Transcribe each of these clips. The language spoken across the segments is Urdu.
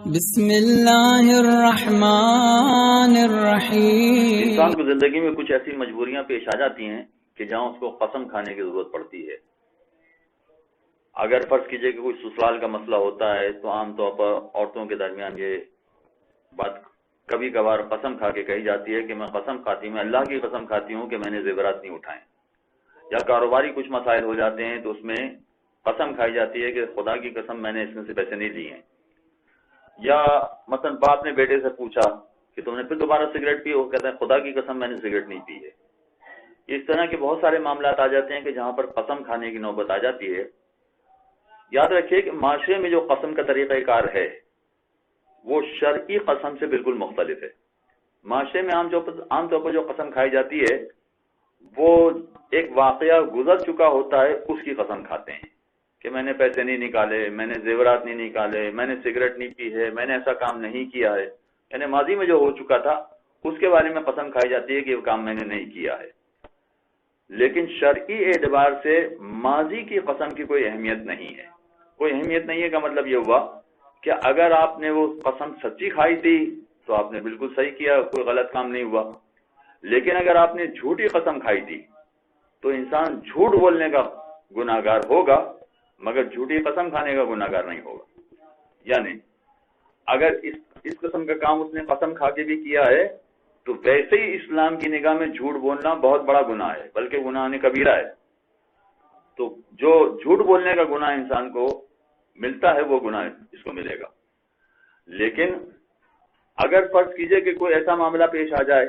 بسم اللہ الرحمن الرحیم۔ انسان کو زندگی میں کچھ ایسی مجبوریاں پیش آ جاتی ہیں کہ جہاں اس کو قسم کھانے کی ضرورت پڑتی ہے۔ اگر فرض کیجئے کہ کوئی سسرال کا مسئلہ ہوتا ہے تو عام طور پر عورتوں کے درمیان یہ بات کبھی کبھار قسم کھا کے کہی جاتی ہے کہ میں قسم کھاتی ہوں، میں اللہ کی قسم کھاتی ہوں کہ میں نے زیورات نہیں اٹھائے۔ یا کاروباری کچھ مسائل ہو جاتے ہیں تو اس میں قسم کھائی جاتی ہے کہ خدا کی قسم میں نے اس میں سے پیسے نہیں لیے ہیں۔ یا مثلا باپ نے بیٹے سے پوچھا کہ تم نے پھر دوبارہ سگریٹ پی، وہ کہتا ہے خدا کی قسم میں نے سگریٹ نہیں پی ہے۔ اس طرح کے بہت سارے معاملات آ جاتے ہیں کہ جہاں پر قسم کھانے کی نوبت آ جاتی ہے۔ یاد رکھیے کہ معاشرے میں جو قسم کا طریقہ کار ہے وہ شرعی قسم سے بالکل مختلف ہے۔ معاشرے میں عام طور پر جو قسم کھائی جاتی ہے وہ ایک واقعہ گزر چکا ہوتا ہے، اس کی قسم کھاتے ہیں کہ میں نے پیسے نہیں نکالے، میں نے زیورات نہیں نکالے، میں نے سگریٹ نہیں پی ہے، میں نے ایسا کام نہیں کیا ہے، یعنی ماضی میں جو ہو چکا تھا اس کے بارے میں قسم کھائی جاتی ہے کہ یہ کام میں نے نہیں کیا ہے۔ لیکن شرعی اعتبار سے ماضی کی قسم کی کوئی اہمیت نہیں ہے۔ کوئی اہمیت نہیں ہے کا مطلب یہ ہوا کہ اگر آپ نے وہ قسم سچی کھائی تھی تو آپ نے بالکل صحیح کیا، کوئی غلط کام نہیں ہوا۔ لیکن اگر آپ نے جھوٹی قسم کھائی تھی تو انسان جھوٹ بولنے کا گناہگار ہوگا مگر جھوٹی قسم کھانے کا گناہگار نہیں ہوگا۔ یعنی اگر اس قسم کا کام اس نے قسم کھا کے بھی کیا ہے تو ویسے ہی اسلام کی نگاہ میں جھوٹ بولنا بہت بڑا گناہ ہے، بلکہ گناہ کبیرہ ہے۔ تو جو جھوٹ بولنے کا گناہ انسان کو ملتا ہے وہ گناہ اس کو ملے گا۔ لیکن اگر فرض کیجئے کہ کوئی ایسا معاملہ پیش آ جائے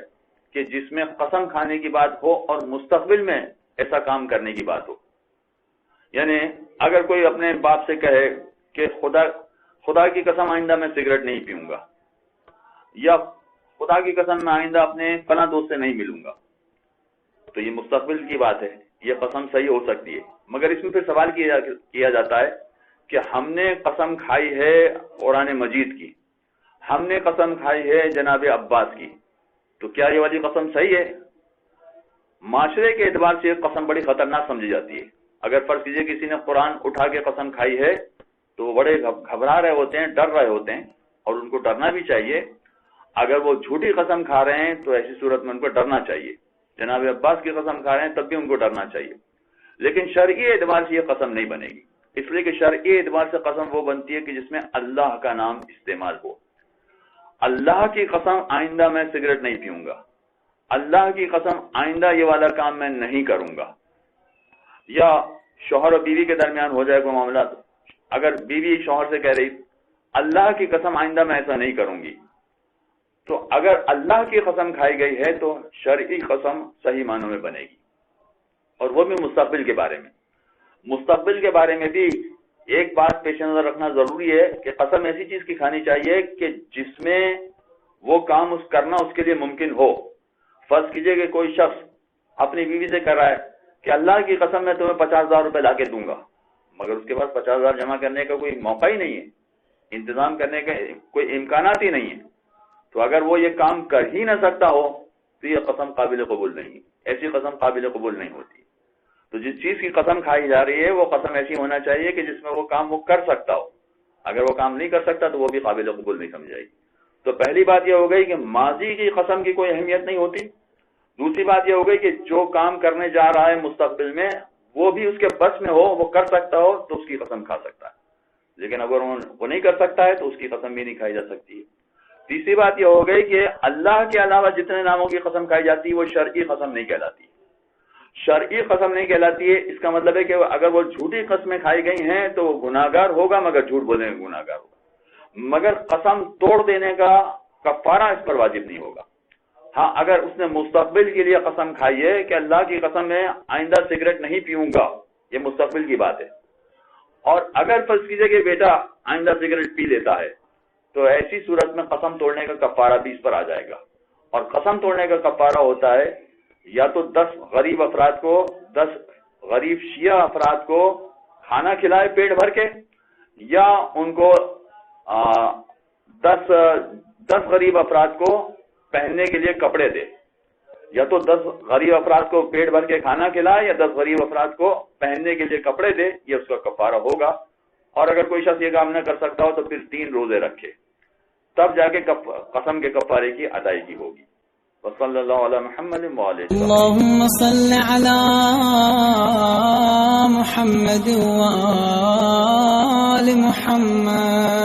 کہ جس میں قسم کھانے کی بات ہو اور مستقبل میں ایسا کام کرنے کی بات ہو، یعنی اگر کوئی اپنے باپ سے کہے کہ خدا کی قسم آئندہ میں سگریٹ نہیں پیوں گا، یا خدا کی قسم میں آئندہ اپنے فلاں دوست سے نہیں ملوں گا، تو یہ مستقبل کی بات ہے، یہ قسم صحیح ہو سکتی ہے۔ مگر اس میں پھر سوال کیا جاتا ہے کہ ہم نے قسم کھائی ہے قرآن مجید کی، ہم نے قسم کھائی ہے جناب عباس کی، تو کیا یہ والی قسم صحیح ہے؟ معاشرے کے اعتبار سے یہ قسم بڑی خطرناک سمجھی جاتی ہے۔ اگر فرض کیجئے کسی نے قرآن اٹھا کے قسم کھائی ہے تو وہ بڑے گھبرا رہے ہوتے ہیں، ڈر رہے ہوتے ہیں، اور ان کو ڈرنا بھی چاہیے۔ اگر وہ جھوٹی قسم کھا رہے ہیں تو ایسی صورت میں ان کو ڈرنا چاہیے۔ جناب عباس کی قسم کھا رہے ہیں تب بھی ان کو ڈرنا چاہیے۔ لیکن شرعی اعتبار سے یہ قسم نہیں بنے گی، اس لیے کہ شرعی اعتبار سے قسم وہ بنتی ہے کہ جس میں اللہ کا نام استعمال ہو۔ اللہ کی قسم آئندہ میں سگریٹ نہیں پیوں گا، اللہ کی قسم آئندہ یہ والا کام میں نہیں کروں گا۔ یا شوہر اور بیوی کے درمیان ہو جائے کوئی معاملہ، اگر بیوی شوہر سے کہہ رہی اللہ کی قسم آئندہ میں ایسا نہیں کروں گی، تو اگر اللہ کی قسم کھائی گئی ہے تو شرعی قسم صحیح معنوں میں بنے گی، اور وہ بھی مستقبل کے بارے میں۔ مستقبل کے بارے میں بھی ایک بات پیش نظر رکھنا ضروری ہے کہ قسم ایسی چیز کی کھانی چاہیے کہ جس میں وہ کام کرنا اس کے لیے ممکن ہو۔ فرض کیجئے کہ کوئی شخص اپنی بیوی سے کہہ رہا ہے کہ اللہ کی قسم میں تمہیں 50,000 روپے لا کے دوں گا، مگر اس کے پاس 50,000 جمع کرنے کا کوئی موقع ہی نہیں ہے، انتظام کرنے کا کوئی امکانات ہی نہیں ہے، تو اگر وہ یہ کام کر ہی نہ سکتا ہو تو یہ قسم قابل قبول نہیں ہے، ایسی قسم قابل قبول نہیں ہوتی۔ تو جس چیز کی قسم کھائی جا رہی ہے وہ قسم ایسی ہونا چاہیے کہ جس میں وہ کام وہ کر سکتا ہو، اگر وہ کام نہیں کر سکتا تو وہ بھی قابل قبول نہیں سمجھ جائے گی۔ تو پہلی بات یہ ہو گئی کہ ماضی کی قسم کی کوئی اہمیت نہیں ہوتی۔ دوسری بات یہ ہو گئی کہ جو کام کرنے جا رہا ہے مستقبل میں وہ بھی اس کے بس میں ہو، وہ کر سکتا ہو تو اس کی قسم کھا سکتا ہے، لیکن اگر وہ نہیں کر سکتا ہے تو اس کی قسم بھی نہیں کھائی جا سکتی ہے۔ تیسری بات یہ ہو گئی کہ اللہ کے علاوہ جتنے ناموں کی قسم کھائی جاتی ہے وہ شرعی قسم نہیں کہلاتی۔ شرعی قسم نہیں کہلاتی ہے، اس کا مطلب ہے کہ اگر وہ جھوٹی قسمیں کھائی گئی ہیں تو وہ گناہگار ہوگا، مگر جھوٹ بولنے کا گناہگار ہوگا، مگر قسم توڑ دینے کا کفارہ اس پر واجب نہیں ہوگا۔ ہاں، اگر اس نے مستقبل کے لیے قسم کھائی ہے کہ اللہ کی قسم میں آئندہ سگریٹ نہیں پیوں گا، یہ مستقبل کی بات ہے، اور اگر فرض کیجئے کہ بیٹا آئندہ سگریٹ پی لیتا ہے تو ایسی صورت میں قسم توڑنے کا کفارہ بھی اس پر آ جائے گا۔ اور قسم توڑنے کا کفارہ ہوتا ہے یا تو 10 غریب افراد کو، 10 غریب شیعہ افراد کو کھانا کھلائے پیٹ بھر کے، یا ان کو 10 غریب افراد کو پہننے کے لیے کپڑے دے، یا تو 10 غریب افراد کو پیٹ بھر کے کھانا کھلائے یا 10 غریب افراد کو پہننے کے لیے کپڑے دے، یہ اس کا کفارہ ہوگا۔ اور اگر کوئی شخص یہ کام نہ کر سکتا ہو تو پھر 3 روزے رکھے۔ تب جا کے قسم کے کفارے کی ادائیگی ہوگی. وصلی اللہ علی محمد وآلہ وسلم. اللهم صل على محمد وآل محمد.